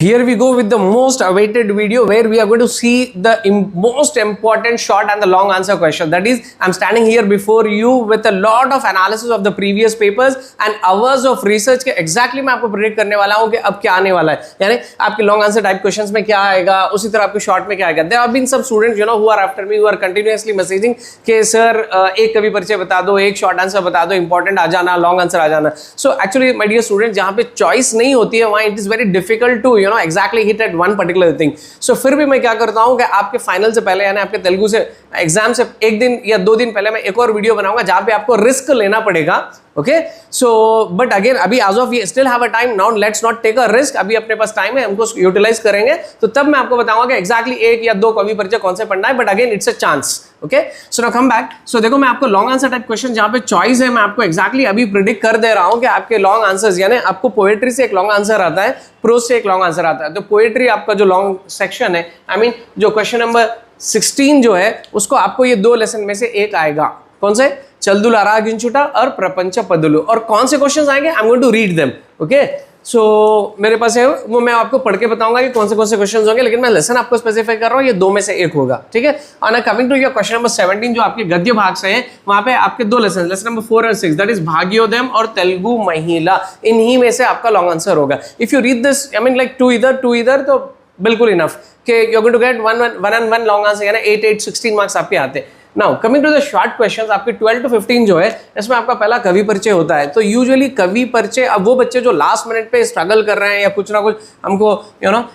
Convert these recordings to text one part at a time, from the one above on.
Here we go with the most awaited video where we are going to see the most important short and the long answer question. That is, I'm standing here before you with a lot of analysis of the previous papers and hours of research के exactly मैं आपको predict करने वाला हूँ कि अब क्या आने वाला है. यानी आपके long answer type questions में क्या आएगा, उसी तरह आपके short में क्या आएगा. There have been some students who are after me who are continuously messaging कि sir एक कवि परिचय बता दो, एक short answer बता दो, important आ जाना, long answer आ जाना. So actually my dear students, जहाँ पे choice नहीं होती है वहाँ it is very difficult to exactly hit at one particular thing. So फिर भी मैं क्या करता हूँ कि आपके फाइनल से पहले यानी आपके तेलुगु से एग्जाम से एक दिन या 2 दिन पहले मैं एक और वीडियो बनाऊंगा जहाँ पे आपको रिस्क लेना पड़ेगा. ओके सो बट अगेन अभी as of we still have a time. Now let's not take a risk. अभी अपने पास टाइम है, हमको यूटिलाइज करेंगे तो तब मैं आपको बताऊंगा कि एग्जैक्टली एक या 2 कवि परिचय कौन से पढ़ना है. But again it's a chance. Okay so now come back. So देखो मैं आपको लॉन्ग आंसर टाइप क्वेश्चन जहाँ पे चॉइस है मैं आपको एग्जैक्टली अभी प्रिडिक्ट कर दे रहा हूँ कि आपके लॉन्ग आंसर्स यानी आपको पोएट्री से एक लॉन्ग आंसर आता है, प्रोज से एक लॉन्ग आंसर आता है. तो पोएट्री आपका जो लॉन्ग सेक्शन है आई मीन जो क्वेश्चन नंबर 16 जो है उसको आपको ये 2 लेसन में से एक आएगा. कौन से? चलदुल अरागिंचुटा और प्रपंच पदुलु. और कौन से क्वेश्चंस आएंगे I am going to read them. Okay so मेरे पास है वो मैं आपको पढ़ के बताऊंगा कि कौन से क्वेश्चंस होंगे, लेकिन मैं लेसन आपको स्पेसिफाई कर रहा हूँ ये 2 में से एक होगा. ठीक है. और coming to your question number 17 जो आपके गद्य भाग से है वहां पे आपके 2 लेसन नंबर 4 और 6 दैट इज भाग्योदयम और तेलुगु महिला. इन्हीं में से आपका लॉन्ग आंसर होगा. If you read this I mean like to इधर तो बिल्कुल इनफ कि you are going to get 1 long answer यानी 8 16 मार्क्स आपके आते हैं. Now coming to the short questions आपके 12 to 15 जो है इसमें आपका पहला कवि परिचय होता है. तो यूजुअली कवि परिचय अब वो बच्चे जो लास्ट मिनट पे स्ट्रगल कर रहे हैं या कुछ ना कुछ हमको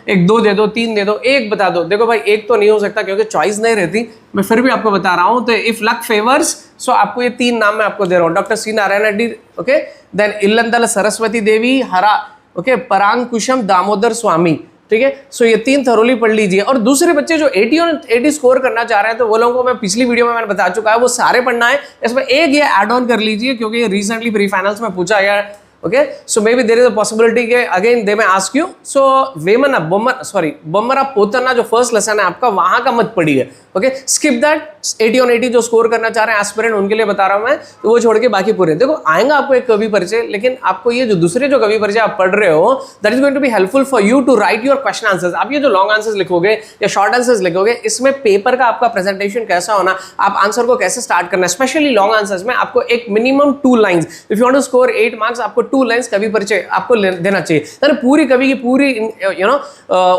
एक 2 दे दो, 3 दे दो, एक बता दो. देखो भाई एक तो नहीं हो सकता क्योंकि चॉइस नहीं रहती. मैं फिर भी आपको बता रहा हूँ. तो इफ लक फेवर्स सो आपको ये 3 नाम मैं आपको दे रहा हूँ. Doctor C Narayana Reddy, okay, then Illendula Saraswati Devi हरा, ओके, परांकुशम दामोदर स्वामी. ठीक है. सो ये 3 थरोली पढ़ लीजिए. और दूसरे बच्चे जो 80 और 80 स्कोर करना चाह रहे हैं तो वो लोगों को मैं पिछली वीडियो में मैंने बता चुका है वो सारे पढ़ना है. इसमें एक ये ऐड ऑन कर लीजिए क्योंकि ये रिसेंटली प्री फाइनल्स में पूछा गया. Okay so maybe there is a possibility के again they may ask you. सो वेमन बोमरा पोतना जो फर्स्ट लेसन है आपका वहां का मत पढ़िए. Okay skip that. 80 on 80 जो स्कोर करना चाह रहे हैं एस्पिरेंट उनके लिए बता रहा हूं मैं, तो वो छोड़ के बाकी पूरे. देखो आएगा आपको एक कवि परिचय, लेकिन आपको ये जो दूसरे जो कवि परिचय आप पढ़ रहे हो that is going to be helpful for you to write your question answers. आप ये जो लॉन्ग आंसर्स लिखोगे या शॉर्ट आंसर्स लिखोगे इसमें पेपर का आपका प्रेजेंटेशन कैसा होना, आप आंसर को कैसे स्टार्ट करना. स्पेशली लॉन्ग आंसर्स में आपको एक minimum 2 lines. If you want to score 8 marks आपको 2 लाइन्स कवि परिचय आपको देना चाहिए. यानी पूरी कवि की पूरी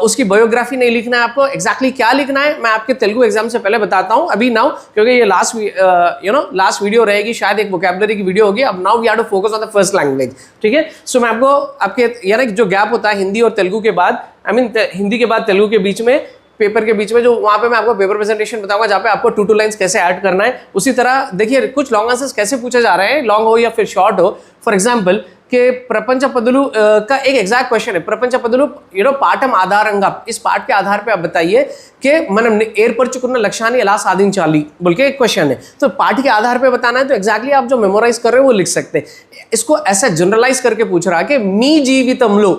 उसकी बायोग्राफी नहीं लिखना है आपको. एग्जैक्टली क्या लिखना है मैं आपके तेलुगु एग्जाम से पहले बताता हूं अभी नाउ, क्योंकि ये लास्ट वीडियो रहेगी, शायद एक वोकैबुलरी की वीडियो होगी. अब now we have to focus on the first language. ठीक है. सो मैं आपको आपके यानी जो गैप होता है हिंदी और तेलुगु के बाद आई मीन हिंदी के बाद तेलुगु के बीच में पेपर के बीच में जो वहां पे मैं आपको पेपर प्रेजेंटेशन बताऊंगा जहां पे आपको 2 लाइंस कैसे ऐड करना है. उसी तरह देखिए कुछ लॉन्ग आंसर्स कैसे पूछे जा रहे हैं, लॉन्ग हो या फिर शॉर्ट हो. फॉर एग्जाम्पल कि प्रपंच पदुलु का एक एग्जैक्ट क्वेश्चन है. प्रपंच पदुलु पाठम आधारंगा, इस पाठ के आधार पे आप बताइए कि మనం ఏర్పరచుకున్న లక్ష్యాన్ని ఎలా సాధించాలి बोल के एक क्वेश्चन है. तो पाठ के आधार पे बताना है तो एग्जैक्टली आप जो मेमोराइज कर रहे हो वो लिख सकते हैं. इसको ऐसा जनरलाइज करके पूछ रहा है कि మీ జీవితంలో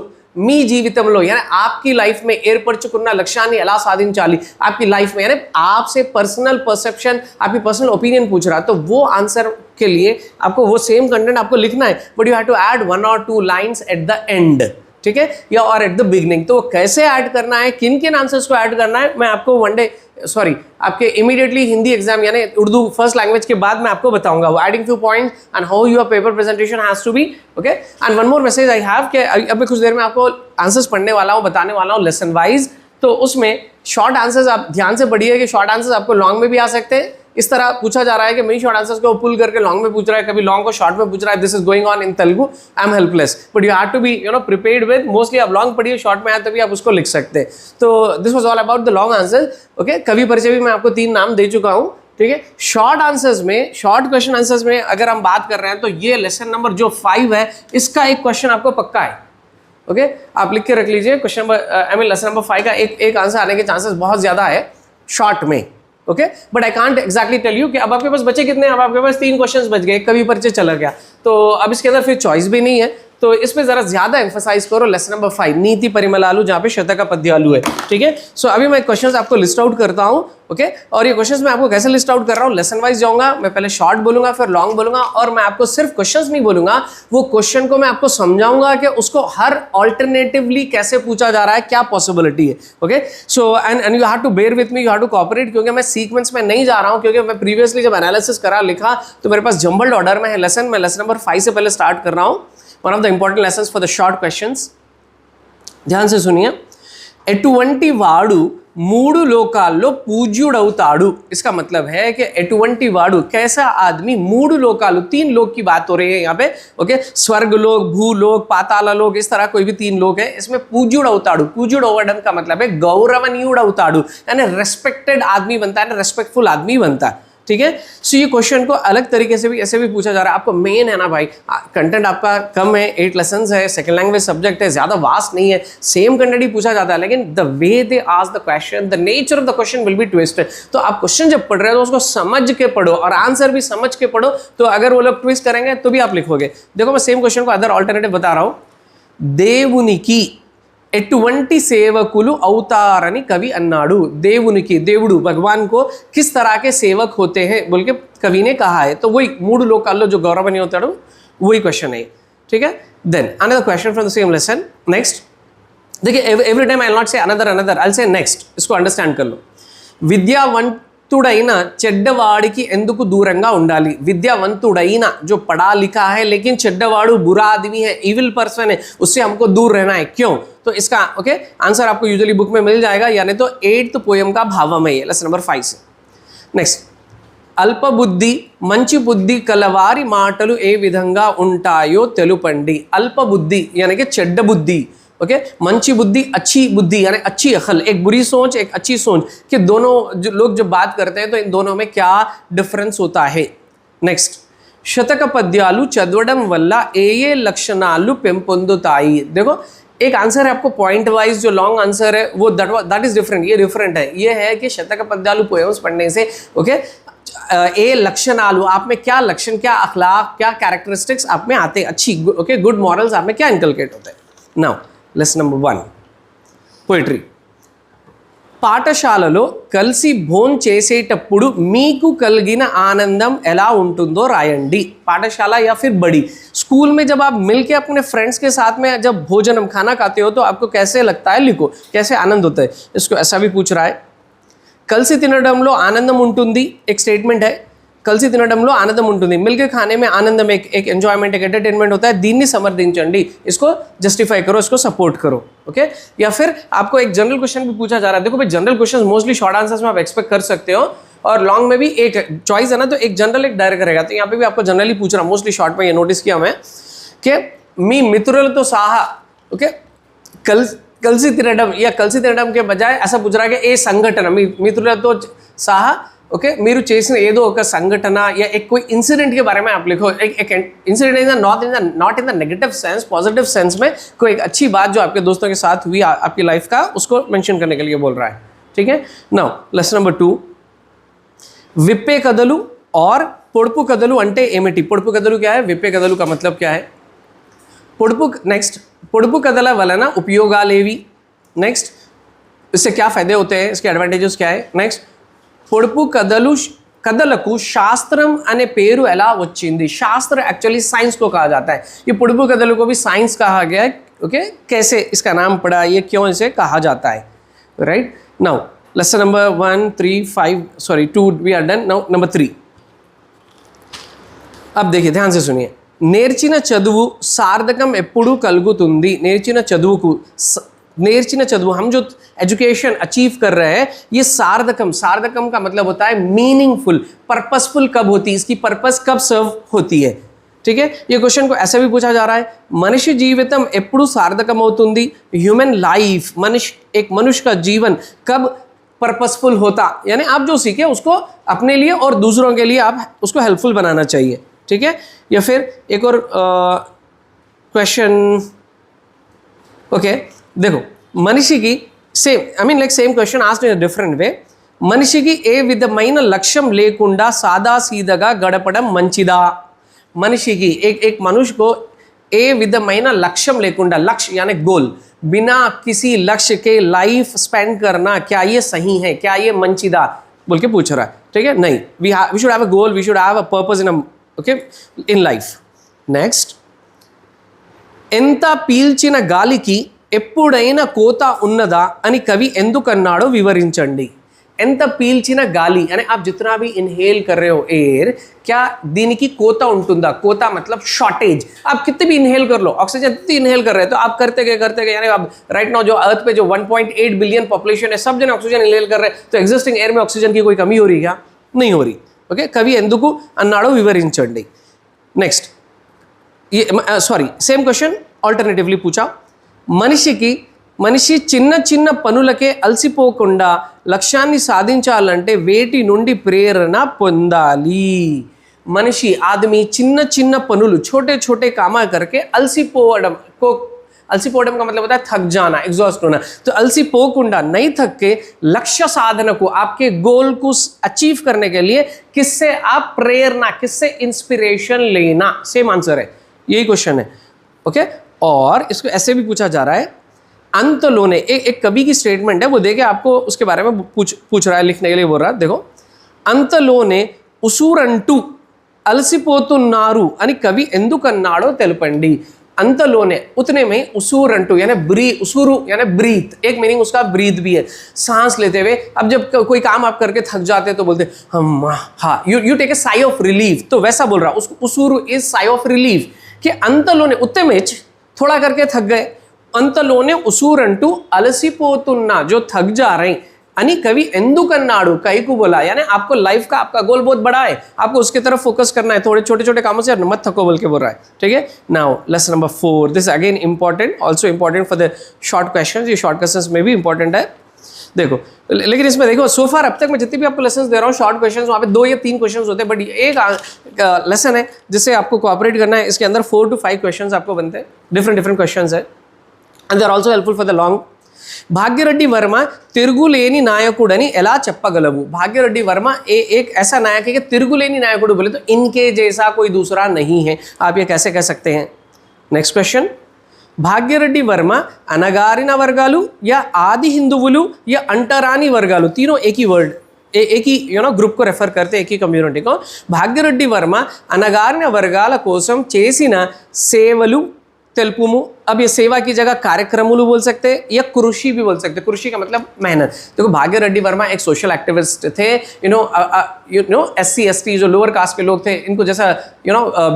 यानी आपकी लाइफ में ఏర్పరచుకున్న లక్ష్యాన్ని ఎలా సాధించాలి, आपकी लाइफ में यानी आपसे पर्सनल परसेप्शन आपकी पर्सनल ओपिनियन पूछ रहा है. तो वो आंसर के लिए आपको वो सेम कंटेंट आपको लिखना है but you have to add 1 or 2 lines at the end. ठीक है, या और एट द बिगनिंग. तो कैसे ऐड करना है, किन किन आंसर्स को ऐड करना है मैं आपको आपके इमीडिएटली हिंदी एग्जाम यानी उर्दू फर्स्ट लैंग्वेज के बाद मैं आपको बताऊंगा. वो adding few points and how your paper presentation has to be. Okay and one more message I have कि अभी कुछ देर में आपको आंसर्स पढ़ने वाला हूँ, बताने वाला हूँ लेसन वाइज. तो उसमें शॉर्ट आंसर्स आप ध्यान से पढ़िए कि शॉर्ट आंसर्स आपको लॉन्ग में भी आ सकते हैं. इस तरह पूछा जा रहा है कि मेरी शॉर्ट आंसर्स को पुल करके लॉन्ग में पूछ रहा है, कभी लॉन्ग को शॉर्ट में पूछ रहा है. This is going on in Telugu. I am helpless but you have to be prepared with. Mostly आप लॉन्ग पढ़िए, शॉर्ट में आए तभी आप उसको लिख सकते हैं. तो this was all about the long answer. Okay कवि परिचय भी मैं आपको 3 नाम दे चुका हूँ. ठीक है. शॉर्ट आंसर्स में शॉर्ट क्वेश्चन आंसर्स में अगर हम बात कर रहे हैं तो ये लेसन नंबर जो 5 है इसका एक क्वेश्चन आपको पक्का है. ओके आप लिख के रख लीजिए. Question number I mean lesson number 5 का एक आंसर आने के चांसेस बहुत ज्यादा है शॉर्ट में. Okay but I can't exactly tell you कि अब आपके पास बचे कितने. अब आपके पास 3 क्वेश्चंस बच गए, कवि परिचय चला गया. तो अब इसके अंदर फिर चॉइस भी नहीं है. तो इस पे जरा ज्यादा एम्फसाइज करो। लेसन नंबर 5 नीति परिमलालु, जहाँ पे शतक पद्यालु है, ठीक है। सो अभी मैं क्वेश्चंस आपको लिस्ट आउट करता हूँ, ओके। और ये क्वेश्चंस मैं आपको कैसे लिस्ट आउट कर रहा हूँ, लेसन वाइज जाऊंगा, मैं पहले शॉर्ट बोलूंगा फिर लॉन्ग बोलूंगा, और मैं आपको सिर्फ क्वेश्चंस नहीं बोलूंगा, वो क्वेश्चन को मैं आपको समझाऊंगा कि उसको हर ऑल्टरनेटिवली कैसे पूछा जा रहा है, क्या पॉसिबिलिटी है, okay. So and you have to bear with me, you have to cooperate, क्योंकि मैं सीक्वेंस में नहीं जा रहा हूं, क्योंकि मैं प्रीवियसली जब एनालिसिस करा लिखा तो मेरे पास जंबल्ड ऑर्डर में है लेसन। मैं लेसन नंबर 5 से पहले स्टार्ट कर रहा हूं, one of the important lessons for the short questions. ध्यान से सुनिए। ఎటువంటి వాడు మూడు లోకాల్లో పూజ్యుడవుతాడు, इसका मतलब है कि ఎటువంటి వాడు कैसा आदमी, मूड लोकालु 3 लोक की बात हो रही है यहाँ पे, ओके। स्वर्ग लोक, भूलोक, पाताल लोक, इस तरह कोई भी 3 लोक है, इसमें पूज्युडవుతాడు, पूज्युडवडन का मतलब है गौरवनीयुडవుతాడు, यानी रेस्पेक्टेड आदमी बनता है, रेस्पेक्टफुल आदमी बनता है, ठीक है। सो ये क्वेश्चन को अलग तरीके से भी ऐसे भी पूछा जा रहा है। आपको मेन है ना भाई, कंटेंट आपका कम है, 8 लेसन्स है, सेकंड लैंग्वेज सब्जेक्ट है, ज्यादा वास्ट नहीं है, सेम कंटेंट ही पूछा जाता है, लेकिन the way they ask the question, the nature of the question will be twisted. तो आप क्वेश्चन जब पढ़ रहे हो तो उसको समझ के पढ़ो और आंसर भी समझ के पढ़ो, तो अगर वो लोग ट्विस्ट करेंगे तो भी आप लिखोगे। देखो मैं सेम क्वेश्चन को अदर ऑल्टरनेटिव बता रहा हूं। దేవునికి ఎటువంటి సేవకులు అవుతారని कवि अन्नाडु, దేవునికి, దేవుడు भगवान को किस तरह के सेवक होते हैं बोल के कवि ने कहा है। तो वही मूड लोकाల్లో जो गौरवनी होताడు वही क्वेश्चन है, ठीक है। Then another question from the same lesson. Next देखिए, every time I will not say another I will say next, इसको अंडरस्टैंड कर लो। విద్యావంతుడైన చెడ్డవాడికి ఎందుకు దూరంగా ఉండాలి, विद्यावंतुडैना जो पढ़ा लिखा है लेकिन చెడ్డవాడు बुरा आदमी है, इविल पर्सन है, उससे हमको दूर रहना है, क्यों। तो इसका ओके आंसर आपको यूजुअली बुक में मिल जाएगा, यानी तो 8th पोएम का भावमय है, लेसन नंबर 5 से। नेक्स्ट, అల్పబుద్ధి మంచి బుద్ధి కలవారి మాటలు ఏ విధంగా ఉంటాయో తెలుపండి। అల్పబుద్ధి यानी कि చెడ్డ బుద్ధి, ओके। मंची बुद्धि, अच्छी बुद्धि यानी अच्छी अकल, एक बुरी सोच एक अच्छी सोच, कि दोनों जो लोग जब बात करते हैं तो इन दोनों में क्या डिफरेंस होता है। नेक्स्ट, శతక పద్యాలు చదవడం వల్ల ఏ ఏ లక్షణాలు పెంపొందుతాయి। देखो एक आंसर है आपको पॉइंट वाइज, जो लॉन्ग आंसर है वो दैट इज डिफरेंट, ये डिफरेंट है। ये है कि శతక పద్యాలు पोएम्स पढ़ने से, ओके, ए लक्षणालु आप में क्या लक्षण, क्या अखलाक, क्या कैरेक्टरिस्टिक्स आप में आते हैं, अच्छी ओके गुड मॉरल्स आप में क्या इनकलकेट होते हैं। Now lesson number 1 poetry. పాఠశాలలో కలిసి భోజనం చేసేటప్పుడు మీకు కలిగిన ఆనందం ఎలా ఉంటుందో రాయండి। पाठशाला या फिर बड़ी स्कूल में जब आप मिलके अपने फ्रेंड्स के साथ में जब भोजन खाना खाते हो तो आपको कैसे लगता है, लिखो कैसे आनंद होता है। इसको ऐसा भी पूछ रहा है। కలిసి తినడంలో ఆనందం ఉంటుంది, एक स्टेटमेंट है, కలిసి తినడంలో ఆనందం ఉంటుంది, मिलके खाने में आनंद में एक एंजॉयमेंट, एक एंटरटेनमेंट होता है, దీన్ని సమర్థించండి, इसको जस्टिफाई करो, इसको सपोर्ट करो, ओके। या फिर आपको एक जनरल क्वेश्चन भी पूछा जा रहा है। देखो भाई general question mostly short answers में आप एक्सपेक्ट कर सकते हो, और लॉन्ग में भी एक चॉइस है ना, तो एक जनरल एक डायरेक्ट रहेगा। तो यहाँ पे भी आपको जनरली पूछ रहा हूँ, मोस्टली शॉर्ट में ये नोटिस किया मैं कि మీ మిత్రులతో సహా, ఓకే, కలిసి తినడం या కలిసి తినడం के बजाय ऐसा पूछ रहा है कि ఏ సంఘటన మీ మిత్రులతో సహా, ओके, మీరు చేసిన ఏదో ఒక సంఘటన या एक कोई इंसिडेंट के बारे में आप लिखो। एक incident in not in the negative sense, positive sense में कोई एक अच्छी बात जो आपके दोस्तों के साथ हुई आपकी लाइफ का, उसको मेंशन करने के लिए बोल रहा है, ठीक है। नाउ लेसन नंबर 2 विप्पे कदलु और పొడుపు కథలు అంటే ఏమిటి। పొడుపు కథలు क्या है, విప్పే కథలు का मतलब क्या है। పొడుపు नेक्स्ट పొడుపు కథల వలన ఉపయోగాలేవి। नेक्स्ट इससे क्या फायदे होते हैं, इसके एडवांटेजेस क्या है। नेक्स्ट పొడుపు కథలకు శాస్త్రం అనే పేరు ఎలా వచ్చింది। शास्त्र एक्चुअली साइंस को कहा जाता है, ये పొడుపు కథలు को भी साइंस कहा गया है, ओके। कैसे इसका नाम पड़ा, ये क्यों इसे कहा जाता है, right. Now lesson number 1 3 5 sorry 2 we are done. Now number 3 अब देखिए ध्यान से सुनिए। నేర్చిన చదువు సార్థకం ఎప్పుడు కలుగుతుంది। నేర్చిన చదువు हम जो एजुकेशन अचीव कर रहे हैं, ये सार्थकम का मतलब होता है मीनिंगफुल, पर्पसफुल कब होती है, इसकी पर्पस कब सर्व होती है, ठीक है। ये क्वेश्चन को ऐसा भी पूछा जा रहा है, मनुष्य जीवितम ఎప్పుడు సార్థకం అవుతుంది। ह्यूमन लाइफ, एक मनुष्य का जीवन कब पर्पसफुल होता, यानी आप जो सीखे उसको अपने लिए और दूसरों के लिए आप उसको हेल्पफुल बनाना चाहिए, ठीक है। या फिर एक और क्वेश्चन, ओके, देखो మనిషికి same same question asked in different way. మనిషికి ఏ విధమైన లక్ష్యం లేకుండా సాదాసీదగా గడపడం మంచిదా। మనిషికి एक मनुष्य को ఏ విధమైన లక్ష్యం లేకుండా, लक्ष्य यानी गोल, बिना किसी लक्ष्य के लाइफ स्पेंड करना, क्या ये सही है, क्या ये मंचिदा बोल के पूछ रहा है, ठीक है? नहीं, we should have a goal, we should have a purpose in life. Next, ఎంత పీల్చిన గాలికి ఎప్పుడైనా కోత ఉన్నదా అని కవి ఎందుకన్నాడో వివరించండి. ఎంత పీల్చిన గాలి यानी आप जितना भी इनहेल कर रहे हो एयर, क्या దీనికి కోత ఉంటుందా? కోత मतलब शॉर्टेज. आप कितने भी इनहेल कर लो, ऑक्सीजन कितनी इनहेल कर रहे हो, तो आप करते गए यानी आप राइट नाउ जो अर्थ पे जो 1.8 बिलियन पॉपुलेशन है, सब जने ऑक्सीजन इनहेल कर रहे हैं, तो एग्जिस्टिंग एयर में ऑक्सीजन की कोई कमी हो रही क्या? नहीं हो रही. ओके, कवि ఎందుకు అన్నాడో వివరించండి. నెక్స్ట్, ये సారీ, సేమ్ క్వశ్చన్ ఆల్టర్నేటివ్లీ పూछा. మనిషి చిన్న చిన్న పనులకే అలసిపోకుండా లక్ష్యాన్ని సాధించాలంటే వేటి నుండి ప్రేరణ పొందాలి? మనిషి आदमी చిన్న చిన్న పనులు, छोटे छोटे काम करके అలసిపోవడం का मतलब होता है थक जाना, एग्जॉस्ट होना. तो అలసిపోకుండా, नहीं थक के लक्ष्य साधन को, आपके गोल को अचीव करने के लिए किससे आप प्रेरणा, किससे इंस्पिरेशन लेना? सेम आंसर है, यही क्वेश्चन है. ओके, और इसको ऐसे भी पूछा जा रहा है. अंतलोने एक कवि की स्टेटमेंट है, वो देके आपको उसके बारे में पूछ रहा है, लिखने के लिए बोल रहा है. देखो, अंतलोने ఉసూరంటూ అలసిపోతున్నారు అని కవి ఎందుకన్నాడో తెలపండి. अंतलोने, उतने में उसूरंटू यानी उसूरू यानी ब्रीथ, एक मीनिंग उसका ब्रीथ भी है, सांस लेते हुए. अब जब कोई काम आप करके थक जाते हैं तो बोलते हम, हाँ, you take a sigh of relief, तो वैसा बोल रहा. उसको उसूरू इज साई ऑफ रिलीफ. कि अंतलोने, उतने में थोड़ा करके थक गए, अंतलोने उसूरंटू अलसिपोतुन्ना, जो थक जा रहे అని कवि ఎందుకన్నాడు, कई को बोला. यानी आपको लाइफ का, आपका गोल बहुत बड़ा है, आपको उसके तरफ फोकस करना है, थोड़े छोटे छोटे कामों से मत थको बोल के बोल रहा है. ठीक है, now lesson number 4, this again important, also important for the short questions. ये शॉर्ट क्वेश्चंस में भी इंपॉर्टेंट है. देखो, लेकिन इसमें देखो, सो फार अब तक मैं जितनी भी आपको लेसन दे रहा हूँ शॉर्ट क्वेश्चंस, वहाँ पे 2 या 3 क्वेश्चंस होते हैं, बट एक लेसन है जिससे आपको कोऑपरेट करना है. इसके अंदर 4 to 5 क्वेश्चंस आपको बनते हैं, डिफरेंट क्वेश्चंस है, and they are also helpful for the long. Bhagyareddy Varma తిరుగులేని నాయకుడని ఎలా చెప్పగలవు? भाग्यरेड्डी वर्मा एक ऐसा नायक है कि తిరుగులేని నాయకుడు बोले तो इनके जैसा कोई दूसरा नहीं है. आप ये कैसे कह सकते हैं? नेक्स्ट क्वेश्चन, భాగ్యరెడ్డి వర్మ అనగారిన వర్గాలు या आदि हिंदुవులు या अंटरानी वर्गालु, तीनों एक ही वर्ड, एक ही ग्रुप को रेफर करते, एक ही कम्युनिटी को. భాగ్యరెడ్డి వర్మ అనగారిన వర్గాల కోసం చేసిన సేవలు తెలుపుము. अब ये सेवा की जगह कार्यक्रमुలు बोल सकते हैं या कृषि भी बोल सकते हैं. कृषि का मतलब मेहनत. देखो, भाग्यरेड्डी वर्मा एक सोशल एक्टिविस्ट थे. SC ST जो लोअर कास्ट के लोग थे, इनको जैसा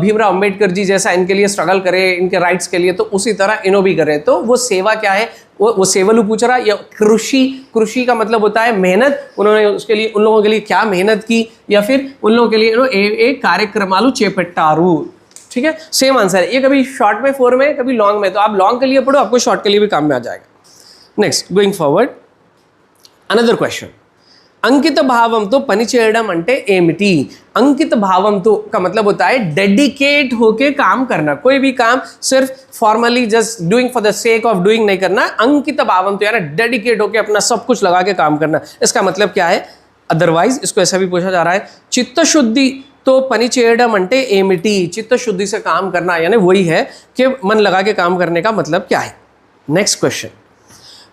भीमराव अंबेडकर जी जैसा इनके लिए स्ट्रगल करे, इनके राइट्स के लिए, तो उसी तरह इन्हों भी करे. तो वो सेवा क्या है, वो सेवलू पूछ रहा. या कृषि का मतलब होता है मेहनत. उन्होंने उसके लिए, उन लोगों के लिए क्या मेहनत की, या फिर उन लोगों के लिए एक कार्यक्रमालू చేపట్టారు. ठीक है, सेम आंसर है. ये कभी शॉर्ट में 4 में, कभी लॉन्ग में, तो आप लॉन्ग के लिए पढ़ो, आपको शॉर्ट के लिए भी काम में आ जाएगा. Next, going forward, another question. अंकित भावंतो పని చేయడం అంటే ఏమిటి? अंकित भावंतो का मतलब होता है डेडिकेट होके काम करना. कोई भी काम सिर्फ formally just doing for the sake of doing नहीं करना. अंकित भावंतो यानी डेडिकेट होके अपना सब कुछ लगा के काम करना. इसका मतलब क्या है? अदरवाइज इसको ऐसा भी पूछा जा रहा है, चित्तशुद्धि तो పని చేయడం అంటే ఏమిటి? चित्तशुद्धि से काम करना यानी वही है कि मन लगा के काम करने का मतलब क्या है. नेक्स्ट क्वेश्चन,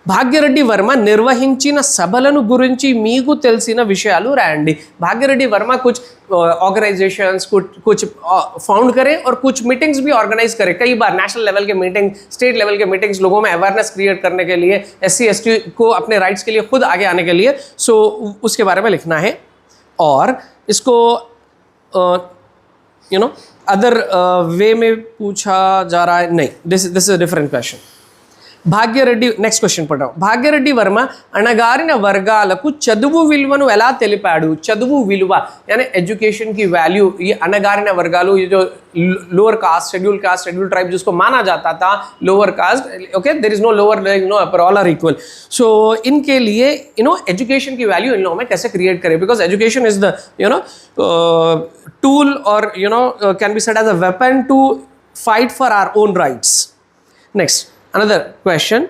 భాగ్యరెడ్డి వర్మ నిర్వహించిన సభలను గురించి మీకు తెలిసిన విషయాలు రాయండి. भाग्यरेड्डी वर्मा कुछ ऑर्गेनाइजेशंस कुछ फाउंड करें और कुछ मीटिंग्स भी ऑर्गेनाइज करें. कई बार नेशनल लेवल के मीटिंग, स्टेट लेवल के मीटिंग्स, लोगों में अवेयरनेस क्रिएट करने के लिए, SC ST को अपने राइट्स के लिए खुद आगे आने के लिए. सो उसके बारे में लिखना है. और इसको अदर वे में पूछा जा रहा है. नहीं, this is a different question. Bhagya Reddy, next question పడ్డాం. భాగ్యరెడ్డి వర్మ అణగారిన వర్గాలకు చదువు విలువను ఎలా తెలిపాడు? చదువు విలువ यानी एजुकेशन की वैल्यू. ये अणगारिన వర్గాలు, ये जो लोअर कास्ट, शेड्यूल ट्राइब जिसको माना जाता था lower caste, okay, there is no lower, there is no upper, all are equal. So इनके लिए एजुकेशन की वैल्यू इन लोगों में कैसे क्रिएट करें? Because education is the tool और can be said as a weapon to fight for our own rights. Next, another question,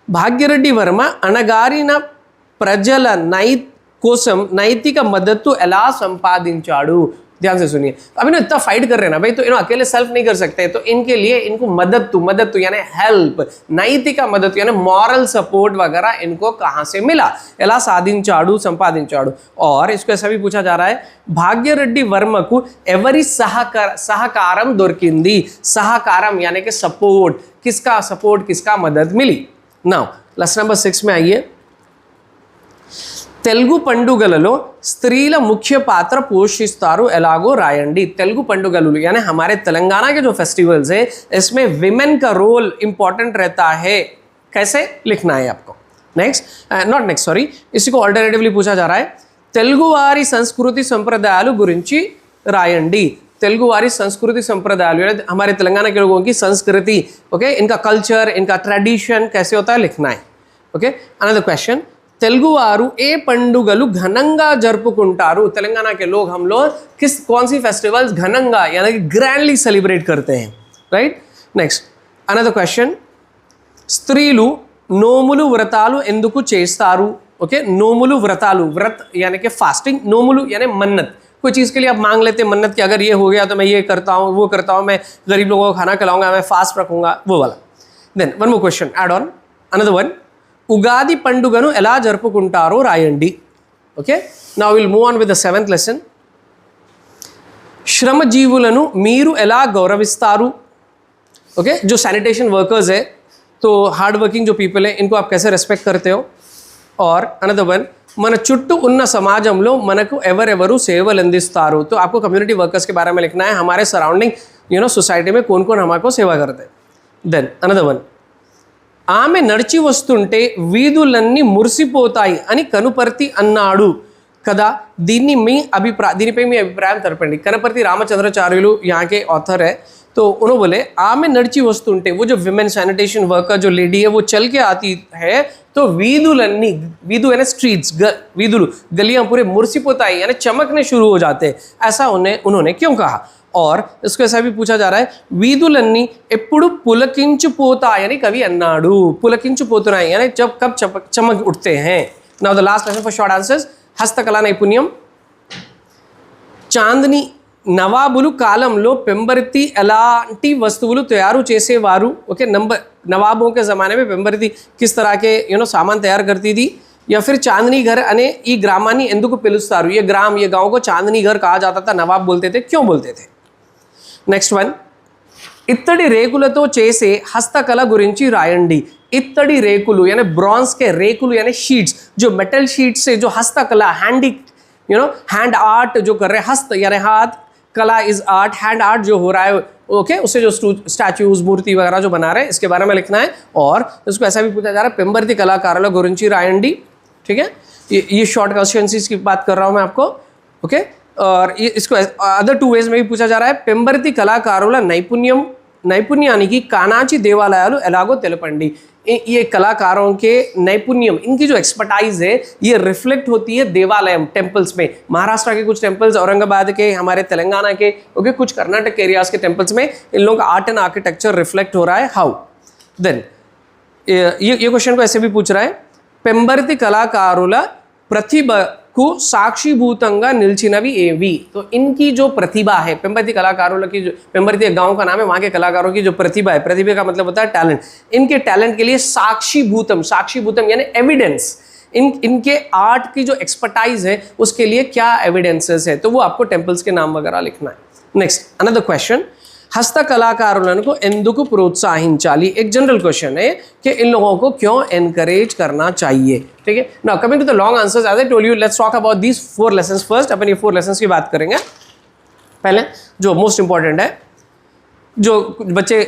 Bhagyareddy Varma అణగారిన ప్రజల కోసం నైతిక మద్దతు ఎలా సంపాదించాడు? ध्यान से सुनिए, अभी ना इतना फाइट कर रहे हैं ना भाई, तो अकेले सेल्फ नहीं कर सकते, तो इनके लिए इनको मदद यानी हेल्प, नैतिक मदद यानी मॉरल सपोर्ट वगैरह इनको कहां से मिला, ఎలా సాధించాడు సంపాదించాడు। और इसको ऐसा भी पूछा जा रहा है, भाग्यरेड्डी वर्मा को एवरी सहकारम దొరికింది, सहकारम यानी कि सपोर्ट, किसका सपोर्ट, किसका मदद मिली। नाउ लेसन नंबर 6 में आइए, తెలుగు పండుగలలో స్త్రీల ముఖ్య పాత్ర పోషిస్తారు ఎలాగో రాయండి। తెలుగు పండుగలు यानी हमारे तेलंगाना के जो फेस्टिवल्स है इसमें विमेन का रोल इंपॉर्टेंट रहता है, कैसे लिखना है आपको। नेक्स्ट नॉट नेक्स्ट सॉरी, इसी को ऑल्टरनेटिवली पूछा जा रहा है, తెలుగువారి संस्कृति संप्रदायाలు గురించి రాయండి। తెలుగువారి संस्कृति संप्रदायाలు यानी हमारे तेलंगाना के लोगों की संस्कृति, ओके, इनका कल्चर, इनका ट्रेडिशन कैसे होता है लिखना है। ओके, अनदर क्वेश्चन, తెలుగువారు ఏ పండుగలు ఘనంగా జరుపుకుంటారు। तेलंगाना के लोग, हम लोग कौन सी फेस्टिवल्स घनंगा यानी कि ग्रैंडली सेलिब्रेट करते हैं, राइट। नेक्स्ट अनदर क्वेश्चन, స్త్రీలు నోములు వ్రతాలు ఎందుకు చేస్తారు। ओके, नोमुलु व्रतालु, व्रत यानी कि फास्टिंग, नोमुलु यानी मन्नत, कोई चीज़ के लिए आप मांग लेते हैं मन्नत कि अगर ये हो गया तो मैं ये करता हूँ, वो करता हूँ, मैं गरीब लोगों को खाना खिलाऊंगा, मैं फास्ट रखूंगा, वो वाला। Then one more question add on, another one, Ugadi పండుగను ఎలా జరుపుకుంటారో రాయండి। Okay, now will move on with the 7th lesson, శ్రమజీవులను మీరు ఎలా గౌరవిస్తారు। ओके, जो सैनिटेशन वर्कर्स है, तो हार्ड वर्किंग जो पीपल है, इनको आप कैसे रेस्पेक्ट करते हो। और अनदर वन, మన చుట్టూ ఉన్న సమాజంలో మనకు ఎవరెవరు సేవలు అందిస్తారు। तो आपको कम्युनिटी वर्कर्स के बारे में लिखना है, हमारे सराउंडिंग सोसाइटी में कौन कौन हमारे को सेवा करते हैं। देन अनदर वन, ఆమె నడిచి వస్తుంటే వీధులన్నీ మురిసిపోతాయి అని కనుపర్తి అన్నాడు కదా, దీనిపై మీ అభిప్రాయం తెలపండి। కనుపర్తి రామచంద్రాచార్యులు यहाँ के ऑथर है, तो उन्होंने बोले आमे नड़ची वस्तुंटे, वो जो विमेन सैनिटेशन वर्कर जो लेडी है वो चल के आती है, तो वीदुलन्नी, वीदु यानी स्ट्रीट्स, वीदुलु गलियां पूरे मुर्सिपोताई यानी चमकने शुरू हो जाते हैं, ऐसा उन्होंने क्यों कहा। और इसको ऐसा भी पूछा जा रहा है, వీధులన్నీ ఎప్పుడు పులకించిపోతాయని కవి అన్నాడు। పులకించిపోతున్నాయి यानी जब कब चमक उठते हैं। Now the last question for short answers, హస్తకళా నైపుణ్యం, చాందిని నవాబులు కాలంలో పెంబర్తి ఎలాంటి వస్తువులు తయారు చేసేవారు। ओके, नवाबों के ज़माने में पेंबर्ती किस तरह के सामान तैयार करती थी। या फिर चांदनी घर अने ई ग्रामानी ఎందుకు పిలుస్తారు, ये ग्राम, ये गांव को चांदनी घर कहा जाता था, नवाब बोलते थे, क्यों बोलते थे। నెక్స్ట్ వన్, ఇత్తడి రేకులతో చేసే హస్తకళ గురించి రాయండి। ఇత్తడి రేకులు यानी ब्रॉन्ज के रेकुल यानी शीट्स, जो मेटल शीट से जो हस्तकला हैंडी हैंड आर्ट जो कर रहे हैं, हस्त यानी हाथ, कला इज आर्ट, हैंड आर्ट जो हो रहा है, ओके, उससे जो स्टैच्यूज मूर्ति वगैरह जो बना रहे हैं इसके बारे में लिखना है। और इसको ऐसा भी पूछा जा रहा है, पेंबर्ती कलाकारुల గురించి రాయండి। ठीक है, ये शॉर्ट क्वेश्चंस की बात कर रहा हूँ मैं आपको। ओके, और ये इसको अदर 2 वेज में भी पूछा जा रहा है, పెంబర్తి కళాకారుల నైపుణ్యానికి కానాచి దేవాలయాలు ఎలాగో తెలపండి। ये कलाकारों के नैपुण्यम, इनकी जो एक्सपर्टाइज है ये रिफ्लेक्ट होती है देवालयम, टेम्पल्स में। महाराष्ट्र के कुछ टेम्पल्स, औरंगाबाद के, हमारे तेलंगाना के, ओके, कुछ कर्नाटक एरियाज के टेम्पल्स में इन लोगों का आर्ट एंड आर्किटेक्चर रिफ्लेक्ट हो रहा है। हाउ। देन ये क्वेश्चन को ऐसे भी पूछ रहा है, పెంబర్తి కళాకారుల प्रतिभకు साक्षीभूतंगा निल्चिनवी एवी। तो इनकी जो प्रतिभा है, पेंबर्ती कलाकारों की, जो पेंबर्ती गांव का नाम है, वहाँ के कलाकारों की जो प्रतिभा है, प्रतिभा का मतलब होता है टैलेंट, इनके टैलेंट के लिए साक्षीभूतम यानी एविडेंस, इनके आर्ट की जो एक्सपर्टाइज है उसके लिए क्या एविडेंसेस है, तो वो आपको टेम्पल्स के नाम वगैरह लिखना है। नेक्स्ट अनदर क्वेश्चन, హస్తకళాకారులను ఎందుకు ప్రోత్సహించాలి। एक जनरल क्वेश्चन है कि इन लोगों को क्यों एनकरेज करना चाहिए। ठीक है, now coming to the long answers, as I told you, let's talk about these 4 lessons first. अपन ये 4 लेसन्स की बात करेंगे। पहले जो मोस्ट इंपॉर्टेंट है, जो बच्चे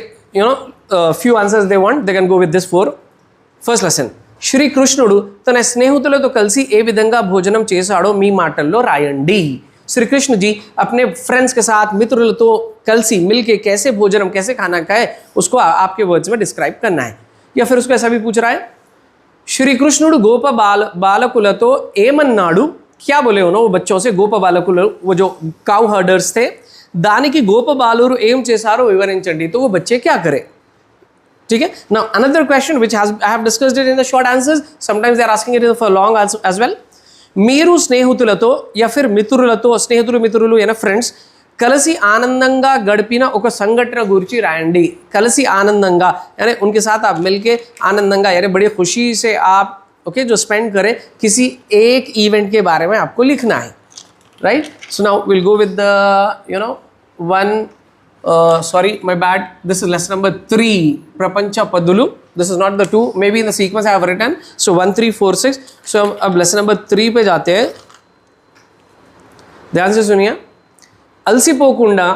few answers they want, they can go with this 4। First lesson, శ్రీకృష్ణుడు తన స్నేహితులతో కలిసి ఏ విధంగా భోజనం చేశాడో మీ మాటల్లో రాయండి। श्री कृष्ण जी अपने फ्रेंड्स के साथ, मित्रुलतो कलसी मिलके कैसे भोजनम, कैसे खाना खाए, उसको आपके वर्ड्स में डिस्क्राइब करना है। या फिर उसको ऐसा भी पूछ रहा है, श्री कृष्णुడు గోప బాలకులతో ఏమన్నాడు, क्या बोले उन्होंने वो बच्चों से, గోప బాలకులు वो जो काउ हर्डर्स थे, దానికి గోప బాలురు ఏం చేశారో వివరించండి। तो वो बच्चे क्या करे। ठीक है, now another question which I have discussed it in the short answers, sometimes they are asking it for long as well। మీరు స్నేహితులతో या फिर మిత్రులతో స్నేహితులు అయిన ఫ్రెండ్స్ కలిసి ఆనందంగా గడిపిన ఒక సంఘటన గురించి రాయండి. కలిసి ఆనందంగా यानी उनके साथ आप मिलके आनंदंगा यानी बड़ी खुशी से आप ओके जो स्पेंड करें किसी एक इवेंट के बारे में आपको लिखना है, right. So now will go with the you know one sorry my bad, this is lesson number 3 prapancha padulu. This is not the 2, maybe in the sequence I have written. So 1 3 4 6. So अब lesson number 3 पे जाते हैं. ध्यान से सुनिए. అలసిపోకుండా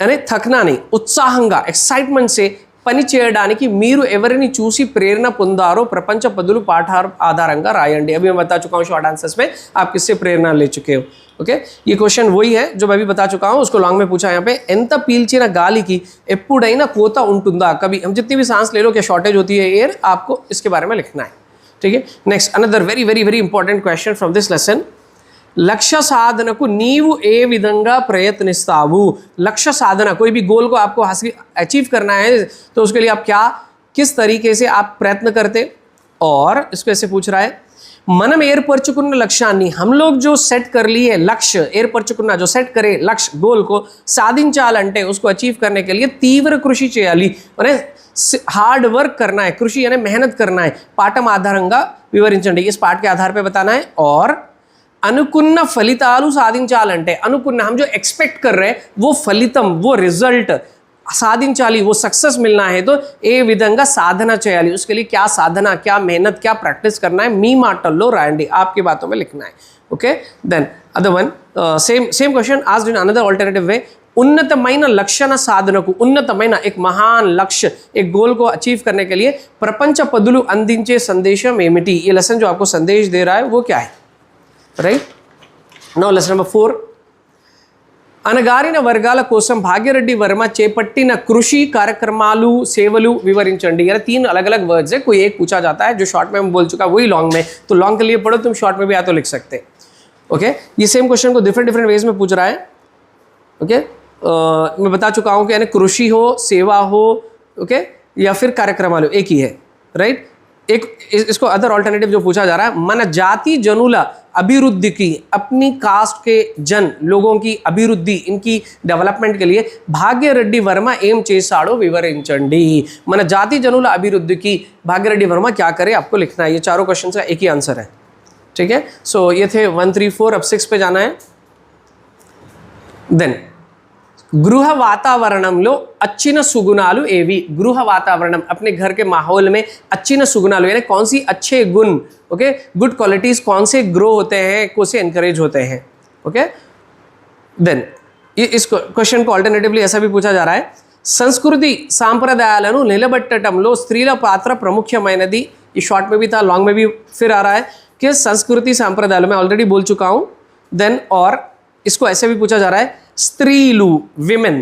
అనే థక్నాని ఉత్సాహంగా excitement से పని చేయడానికి మీరు ఎవరిని చూసి ప్రేరణ పొందారో ప్రపంచ పదులు పాఠాల ఆధారంగా రాయండి. अभी मैं बता चुका हूँ शॉर्ट आंसर्स में आप किससे प्रेरणा ले चुके हो. ओके ये क्वेश्चन वही है जो मैं अभी बता चुका हूँ, उसको लॉन्ग में पूछा यहाँ पे. ఎంత పీల్చిన గాలికి ఎప్పుడైనా కోత ఉంటుందా? कभी हम जितनी भी सांस ले लो क्या शॉर्टेज होती है एयर, आपको इसके बारे में लिखना है. ठीक है. Next another very very very important question from this lesson. लक्ष्य साधनకు నీవు ఏ విధంగా ప్రయత్నిస్తావు? लक्ष्य साधना कोई भी गोल को आपको हासिल अचीव करना है तो उसके लिए आप क्या किस तरीके से आप प्रयत्न करते. और इसको ऐसे पूछ रहा है, మనం ఏర్పరచుకున్న లక్ష్యాన్ని हम लोग जो सेट कर लिए लक्ष्य ఏర్పరచుకున్న जो सेट करे लक्ष्य गोल को సాధించాలంటే उसको अचीव करने के लिए तीव्र कृषि చేయాలి. అంటే हार्ड वर्क करना है. कृषि यानी मेहनत करना है. పాఠం ఆధారంగా వివరించండి. इस पाठ के आधार पे बताना है. और అనుకున్న ఫలితాలు సాధించాలంటే అనుకున్న हम जो एक्सपेक्ट कर रहे हैं वो ఫలితం वो रिजल्ट సాధించాలి, वो सक्सेस मिलना है तो ఏ విధంగా సాధన చేయాలి, उसके लिए क्या साधना क्या मेहनत क्या प्रैक्टिस करना है మీ మాటల్లో రాయండి. आपकी बातों में लिखना है. Okay then other one same question asked in another alternative way. ఉన్నతమైన లక్షణ సాధనకు ఉన్నతమైన एक महान लक्ष्य एक गोल को अचीव करने के लिए ప్రపంచ పదులు అందించే సందేశం ఏమిటి? ये लेसन जो आपको संदेश दे रहा है वो क्या है, राइट. नौ लेसन नंबर 4. అనగారిన వర్గాల కోసం భాగ్యరెడ్డి వర్మ చేపట్టిన కృషి కార్యక్రమాలు సేవలు వివరించండి. यानी 3 अलग अलग वर्ड्स है, कोई एक पूछा जाता है जो शॉर्ट में मैं बोल चुका वही लॉन्ग में, तो लॉन्ग के लिए पढ़ो, तुम शॉर्ट में भी या तो लिख सकते. ओके ये सेम क्वेश्चन को डिफरेंट वेज में पूछ रहा है. ओके मैं बता चुका हूँ कि यानी कृषि हो सेवा हो ओके या फिर कार्यक्रमाలు एक ही है, राइट. एक इसको अदर ऑल्टरनेटिव जो पूछा जा रहा है, मन जाति जनुला अभिवृद्धि की अपनी कास्ट के जन लोगों की अभिवृद्धि इनकी डेवलपमेंट के लिए भाग्यरेड्डी वर्मा एम చేశాడో వివరించండి. मन जाति जनुला अभिवृद्धि की भाग्यरेड्डी वर्मा क्या करे आपको लिखना है. ये चारों क्वेश्चन का एक ही आंसर है. ठीक है. सो ये थे 1 3 4. अब 6 पे जाना है. देन गृह वातावरणంలో अच्छिन सुगुणालु ఏవి? गृह वातावरण अपने घर के माहौल में अच्छिन सुगुणालु यानी कौन सी अच्छे गुण ओके गुड क्वालिटीज कौन से ग्रो होते हैं कौन से एनकरेज होते हैं. ओके देन ये इस क्वेश्चन को अल्टरनेटिवली ऐसा भी पूछा जा रहा है. संस्कृति सांप्रदायाలను నిలబెట్టడంలో స్త్రీల పాత్ర ప్రముఖమైనది. ये शॉर्ट में भी था लॉन्ग में भी फिर आ रहा है कि संस्कृति सांप्रदायाలు मैं ऑलरेडी बोल चुका हूँ. देन और इसको ऐसे भी पूछा जा रहा है, స్త్రీలు విమెన్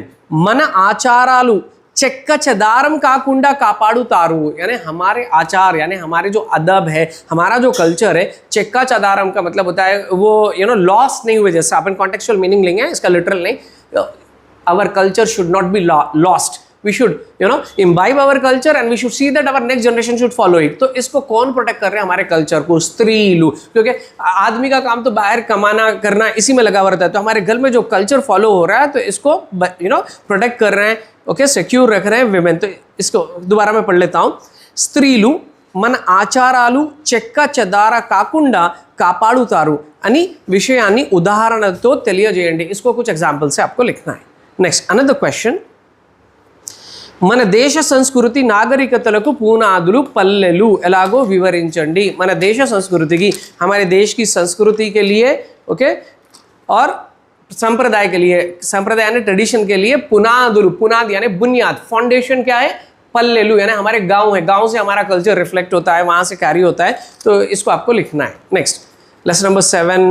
మన ఆచారాలు చెక్క చెదారం కాకుండా కాపాడుతారు. यानी हमारे आचार यानी हमारे जो अदब है हमारा जो कल्चर है चक्का चदारम का मतलब होता है वो यू नो लॉस नहीं हुए. जैसे अपन कॉन्टेक्चुअल मीनिंग लेंगे इसका लिटरल नहीं. Our culture should not be lost. we should you know imbibe our culture and we should see that our next generation should follow it. तो इसको कौन प्रोटेक्ट कर रहे हैं हमारे कल्चर को? स्त्री लोग. क्योंकि आदमी का काम तो बाहर कमाना करना इसी में लगा हुआ रहता है. तो हमारे घर में जो कल्चर फॉलो हो रहा है तो इसको यू नो प्रोटेक्ट कर रहे हैं. ओके सिक्योर रख रहे हैं विमेन. तो इसको दोबारा मैं पढ़ लेता हूँ. స్త్రీలు మన ఆచారాలు చెక్క చెదార కాకుండా కాపాడుతారు అని విషయాన్ని ఉదాహరణతో తెలియజేయండి. इसको कुछ एग्जांपल से आपको लिखना है. Next another question. మన దేశ సంస్కృతి నాగరికతలకు పునాదులు పల్లెలు ఎలాగో వివరించండి. మన దేశ సంస్कृति हमारे देश की संस्कृति के लिए ओके और संप्रदाय के लिए संप्रदाय यानी ट्रेडिशन के लिए पुनादुल पुनाद यानी बुनियाद फाउंडेशन क्या है? पल्लेलू यानी हमारे गांव है, गांव से हमारा कल्चर रिफ्लेक्ट होता है, वहाँ से कैरी होता है. तो इसको आपको लिखना है. Next lesson number 7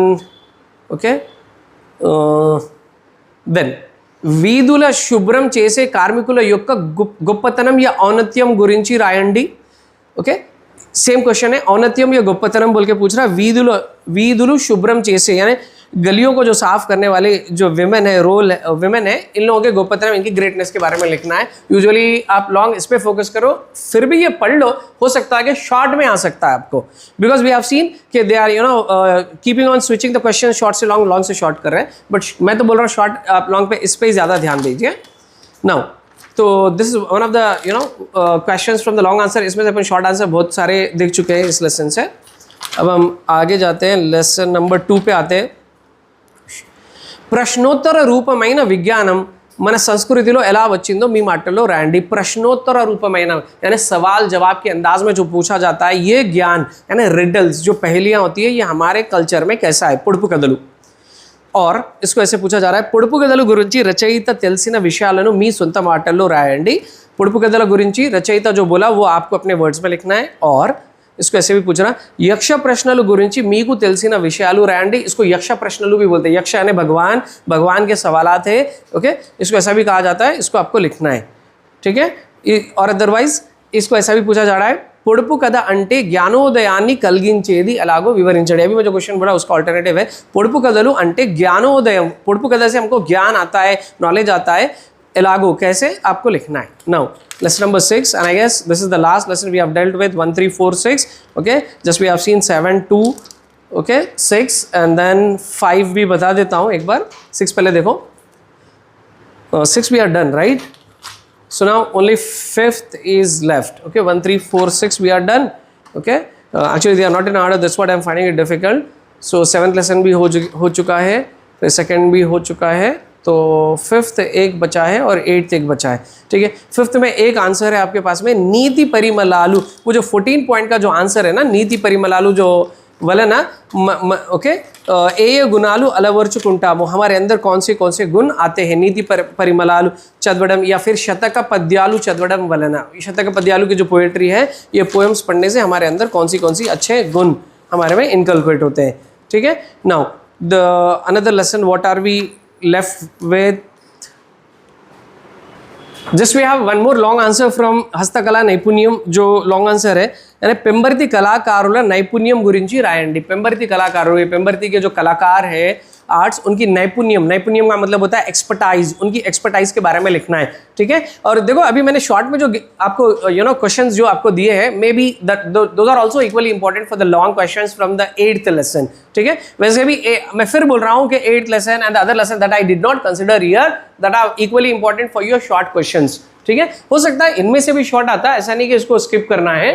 okay then వీధుల శుభ్రం చేసే కార్మికుల యొక్క గొప్పతనం या औन्नत्यम గురించి రాయండి. ओके सेम क्वेश्चन है. औन्नत्यम या గొప్పతనం बोल के पूछ रहा है. వీధులు శుభ్రం చేసే यानी गलियों को जो साफ करने वाले जो विमेन है, रोल विमेन है, इन लोगों के गोपत्र में इनकी ग्रेटनेस के बारे में लिखना है। यूजुअली आप लॉन्ग इस पे फोकस करो, फिर भी ये पढ़ लो, हो सकता है कि शॉर्ट में आ सकता है आपको, बिकॉज वी हैव सीन कि they are keeping on switching the question, short से लॉन्ग, लॉन्ग से शॉर्ट कर रहे हैं, बट मैं तो बोल रहा हूँ शॉर्ट आप लॉन्ग पे इस पे ही ज़्यादा ध्यान दीजिए। नाउ तो this is one of the questions from the long answer. इसमें से अपन शॉर्ट आंसर बहुत सारे देख चुके हैं इस लेसन से। अब हम आगे जाते हैं, लेसन नंबर 2 पे आते हैं। ప్రశ్నోత్తర రూపమైన విజ్ఞానం మన సంస్కృతిలో ఎలా వచ్చిందో మీ మాటల్లో రాయండి। प्रश्नोत्तर रूपమైన यानी सवाल जवाब के अंदाज में जो पूछा जाता है ये ज्ञान यानी रिडल्स जो पहेलियां होती है, ये हमारे कल्चर में कैसा है। పొడుపు కథలు, और इसको ऐसे पूछा जा रहा है, పొడుపు కథల గురించి రచయిత తెలిసిన విషయాలను మీ సొంత మాటల్లో రాయండి। పొడుపు కథల గురించి రచయిత जो बोला वो आपको अपने वर्ड्स में लिखना है। और इसको ऐसे भी पूछना, यक्ष प्रश्नलु गुరించి మీకు తెలిసిన విషయాలు రాయండి। इसको यक्ष प्रश्नलु भी बोलते हैं, यक्ष यानी भगवान, भगवान के सवालात है। ओके, इसको ऐसा भी कहा जाता है, इसको आपको लिखना है, ठीक है। और अदरवाइज इसको ऐसा भी पूछा जा रहा है, పొడుపు కథ అంటే జ్ఞానోదయాన్ని కలిగించేది ఎలాగో వివరించండి। अभी मैं जो क्वेश्चन बोला उसका ऑल्टरनेटिव है, పొడుపు కథలు అంటే ज्ञानोदयम, పొడుపు कथा से हमको ज्ञान आता है, नॉलेज आता है, एलागो कैसे आपको लिखना है। Now lesson number 6, and I guess this is the last lesson we have dealt with 1 3 4 6। okay, just we have seen 7 2 okay 6 and then 5 भी बता देता हूँ एक बार। 6 पहले देखो, 6 we are done, right? So now only 5th is left। okay, 1 3 4 6 we are done। okay, actually they are not in order, that's what I am finding it difficult। so 7th lesson भी हो चुका है, फिर 2nd भी हो चुका है, तो 5th एक बचा है और 8th एक बचा है, ठीक है। 5th में एक आंसर है आपके पास में, नीति परिमलालु। वो जो 14 पॉइंट का जो आंसर है ना, नीति परिमलालु जो वाला ना, ओके, ए गुणालु अलवर्चुकुंटामो, हमारे अंदर कौन से गुण आते हैं। नीति परिमलालु चदवडम, या फिर शतक पद्यालु चदवडम वलना। शतक पद्यालु की जो पोएट्री है, ये पोएम्स पढ़ने से हमारे अंदर कौन सी अच्छे गुण हमारे में इनकलकेट होते हैं, ठीक है। Now the another lesson what are we left with, just we have one more long answer from హస్తకళ నైపుణ్యం जो long answer है, यानी పెంబర్తి కళాకారుల నైపుణ్యం గురించి రాయండి। పెంబర్తి కళాకారులు, ये पेंबर्ती के जो कलाकार है आर्ट्स, उनकी नैपुण्यम, नैपुण्यम का मतलब होता है एक्सपर्टाइज, उनकी एक्सपर्टाइज के बारे में लिखना है, ठीक है। और देखो अभी मैंने शॉर्ट में जो आपको क्वेश्चंस जो आपको दिए हैं, maybe those are also equally important for the long questions from the 8th lesson, ठीक है। वैसे भी मैं फिर बोल रहा हूँ कि 8th lesson and the other lesson that I did not consider here that are equally important for your short questions, ठीक है। हो सकता है इनमें से भी शॉर्ट आता है, ऐसा नहीं कि इसको स्किप करना है।